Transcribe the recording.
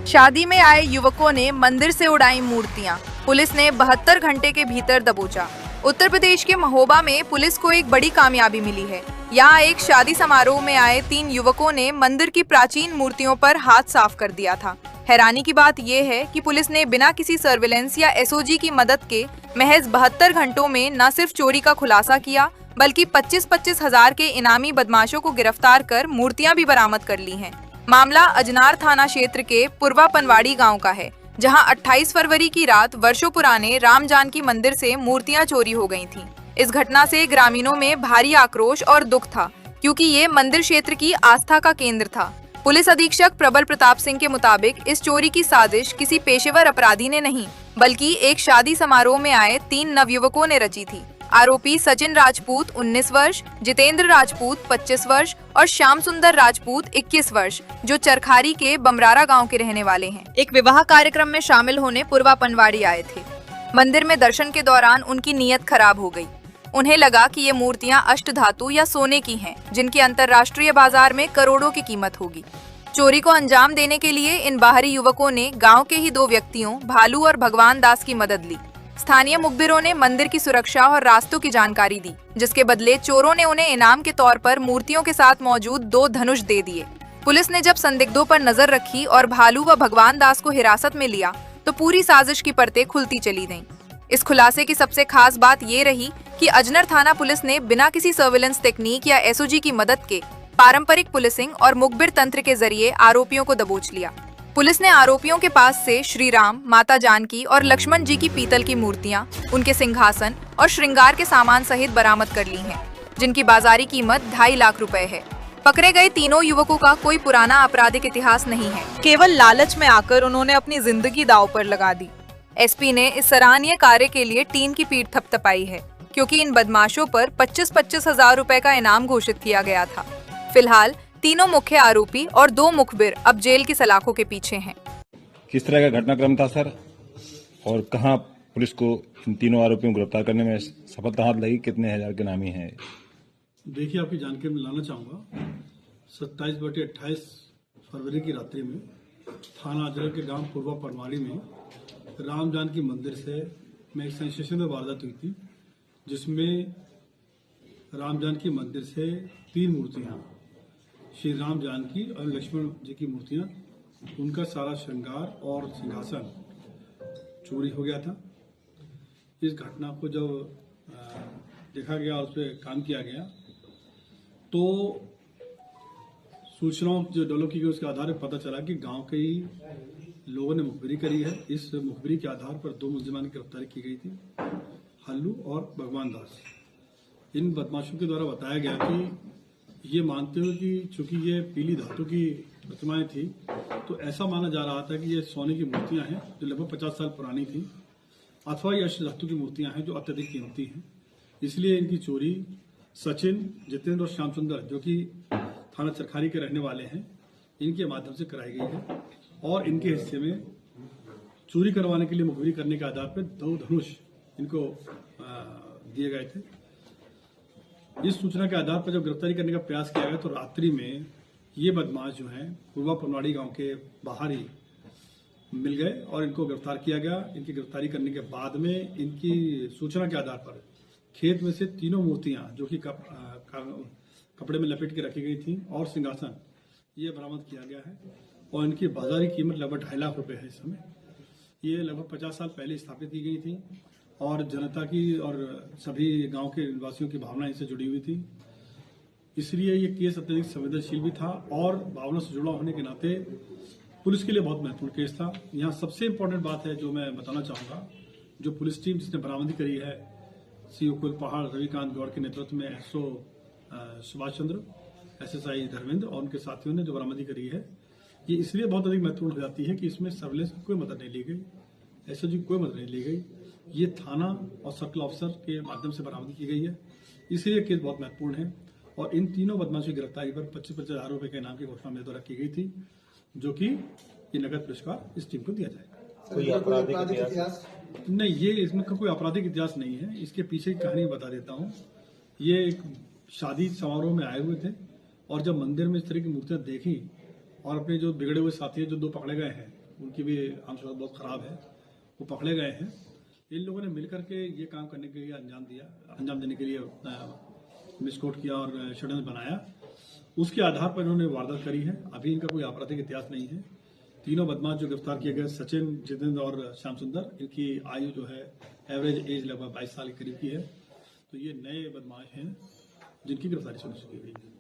शादी में आए युवकों ने मंदिर से उड़ाई मूर्तियां, पुलिस ने 72 घंटे के भीतर दबोचा। उत्तर प्रदेश के महोबा में पुलिस को एक बड़ी कामयाबी मिली है। यहाँ एक शादी समारोह में आए 3 युवकों ने मंदिर की प्राचीन मूर्तियों पर हाथ साफ कर दिया था। हैरानी की बात यह है कि पुलिस ने बिना किसी सर्विलेंस या एसओजी की मदद के महज 72 घंटों में न सिर्फ चोरी का खुलासा किया, बल्कि 25-25 हजार के इनामी बदमाशों को गिरफ्तार कर मूर्तियां भी बरामद कर ली हैं। मामला अजनार थाना क्षेत्र के पूर्वा पनवाड़ी गांव का है, जहां 28 फरवरी की रात वर्षों पुराने राम जानकी मंदिर से मूर्तियां चोरी हो गई थीं। इस घटना से ग्रामीणों में भारी आक्रोश और दुख था, क्योंकि ये मंदिर क्षेत्र की आस्था का केंद्र था। पुलिस अधीक्षक प्रबल प्रताप सिंह के मुताबिक इस चोरी की साजिश किसी पेशेवर अपराधी ने नहीं, बल्कि एक शादी समारोह में आए 3 नवयुवकों ने रची थी। आरोपी सचिन राजपूत 19 वर्ष, जितेंद्र राजपूत 25 वर्ष और श्याम सुंदर राजपूत 21 वर्ष, जो चरखारी के बमरारा गांव के रहने वाले हैं, एक विवाह कार्यक्रम में शामिल होने पूर्वा पनवाड़ी आए थे। मंदिर में दर्शन के दौरान उनकी नीयत खराब हो गई। उन्हें लगा कि ये मूर्तियां अष्टधातु या सोने की हैं, जिनकी अंतर्राष्ट्रीय बाजार में करोड़ों की कीमत होगी। चोरी को अंजाम देने के लिए इन बाहरी युवकों ने गांव के ही 2 व्यक्तियों भालू और भगवान दास की मदद ली। स्थानीय मुखबिरों ने मंदिर की सुरक्षा और रास्तों की जानकारी दी, जिसके बदले चोरों ने उन्हें इनाम के तौर पर मूर्तियों के साथ मौजूद 2 धनुष दे दिए। पुलिस ने जब संदिग्धों पर नजर रखी और भालू व भगवान दास को हिरासत में लिया, तो पूरी साजिश की परतें खुलती चली गईं। इस खुलासे की सबसे खास बात ये रही कि अजनर थाना पुलिस ने बिना किसी सर्विलेंस टेक्निक या एसओजी की मदद के पारंपरिक पुलिसिंग और मुखबिर तंत्र के जरिए आरोपियों को दबोच लिया। पुलिस ने आरोपियों के पास से श्री राम, माता जानकी और लक्ष्मण जी की पीतल की मूर्तियां, उनके सिंहासन और श्रृंगार के सामान सहित बरामद कर ली हैं, जिनकी बाजारी कीमत 2.5 लाख रुपए है। पकड़े गए तीनों युवकों का कोई पुराना आपराधिक इतिहास नहीं है, केवल लालच में आकर उन्होंने अपनी जिंदगी दांव पर लगा दी। एसपी ने इस सराहनीय कार्य के लिए टीम की पीठ थपथपाई है, क्योंकि इन बदमाशों पर 25-25 हजार रुपए का इनाम घोषित किया गया था। फिलहाल तीनों मुख्य आरोपी और 2 मुखबिर अब जेल की सलाखों के पीछे हैं। किस तरह का घटनाक्रम था सर, और कहां पुलिस को इन तीनों आरोपियों को गिरफ्तार करने में सफलता हाथ लगी? कितने हजार के नामी हैं? देखिए, आपकी जानकारी में लाना चाहूँगा, 27/28 फरवरी की रात्रि में थाना अजनर के गांव पूर्वा पनवाड़ी में राम जानकी मंदिर से एक सेंसेशनल वारदात हुई थी, जिसमें राम जानकी मंदिर से 3 मूर्तियाँ, श्री राम जानकी और लक्ष्मण जी की मूर्तियाँ, उनका सारा श्रृंगार और सिंहासन चोरी हो गया था। इस घटना को जब देखा गया और उस पर काम किया गया, तो सूचनाओं जो डेवलप की गई उसके आधार पर पता चला कि गांव के ही लोगों ने मुखबिरी करी है। इस मुखबिरी के आधार पर 2 मुलजिमान की गिरफ्तारी की गई थी, हल्लू और भगवान दास। इन बदमाशों के द्वारा बताया गया कि ये मानते हो कि चूंकि ये पीली धातु की प्रतिमाएं थी, तो ऐसा माना जा रहा था कि ये सोने की मूर्तियां हैं जो लगभग 50 साल पुरानी थी, अथवा ये अष्ट धातु की मूर्तियां हैं जो अत्यधिक कीमती हैं। इसलिए इनकी चोरी सचिन, जितेंद्र और श्याम सुंदर, जो कि थाना चरखारी के रहने वाले हैं, इनके माध्यम से कराई गई है। और इनके हिस्से में चोरी करवाने के लिए मुखबिरी करने के आधार पर 2 धनुष इनको दिए गए थे। इस सूचना के आधार पर जब गिरफ्तारी करने का प्रयास किया गया, तो रात्रि में ये बदमाश जो हैं पूर्वा पनवाड़ी गांव के बाहर ही मिल गए और इनको गिरफ्तार किया गया। इनकी गिरफ्तारी करने के बाद में इनकी सूचना के आधार पर खेत में से 3 मूर्तियां, जो कि कपड़े में लपेट के रखी गई थी, और सिंहासन, ये बरामद किया गया है। और इनकी बाजारी कीमत लगभग 2.5 लाख रुपए है। इस समय ये लगभग 50 साल पहले स्थापित की गई थी और जनता की और सभी गांव के निवासियों की भावना इनसे जुड़ी हुई थी। इसलिए ये केस अत्यधिक संवेदनशील भी था और भावना से जुड़ा होने के नाते पुलिस के लिए बहुत महत्वपूर्ण केस था। यहाँ सबसे इम्पोर्टेंट बात है जो मैं बताना चाहूँगा, जो पुलिस टीम जिसने बरामदी करी है, सीओ कुल पहाड़ रविकांत गौड़ के नेतृत्व में एसओ सुभाष चंद्र, एसएसआई धर्मेंद्र और उनके साथियों ने जो बरामदी करी है, ये इसलिए बहुत अधिक महत्वपूर्ण हो जाती है कि इसमें सर्विलेंस की कोई मदद नहीं ली गई, एसओजी की कोई मदद नहीं ली गई। ये थाना और सर्कल ऑफिसर के माध्यम से बरामदी की गई है, इसलिए केस बहुत महत्वपूर्ण है। और इन तीनों बदमाशों की गिरफ्तारी पर 25-25 हजार रुपए के इनाम की घोषणा मेरे द्वारा की गई थी, जो कि ये नगद पुरस्कार इस टीम को दिया जाएगा। कोई आपराधिक इतिहास नहीं, ये इसमें कोई आपराधिक इतिहास नहीं है। इसके पीछे की कहानी बता देता हूँ। ये एक शादी समारोह में आए हुए थे और जब मंदिर में इस तरह की मूर्तियां देखी और अपने जो बिगड़े हुए साथी जो 2 पकड़े गए हैं उनकी भी आंसू बहुत खराब है, वो पकड़े गए हैं। इन लोगों ने मिलकर के ये काम करने के लिए अंजाम देने के लिए विस्फोट किया और षड्यंत्र बनाया। उसके आधार पर इन्होंने वारदात करी है। अभी इनका कोई आपराधिक इतिहास नहीं है। तीनों बदमाश जो गिरफ्तार किए गए, सचिन, जितेंद्र और श्याम सुंदर, इनकी आयु जो है एवरेज एज लगभग 22 साल के करीब की है। तो ये नए बदमाश हैं जिनकी गिरफ्तारी सुनिश्चित की गई है।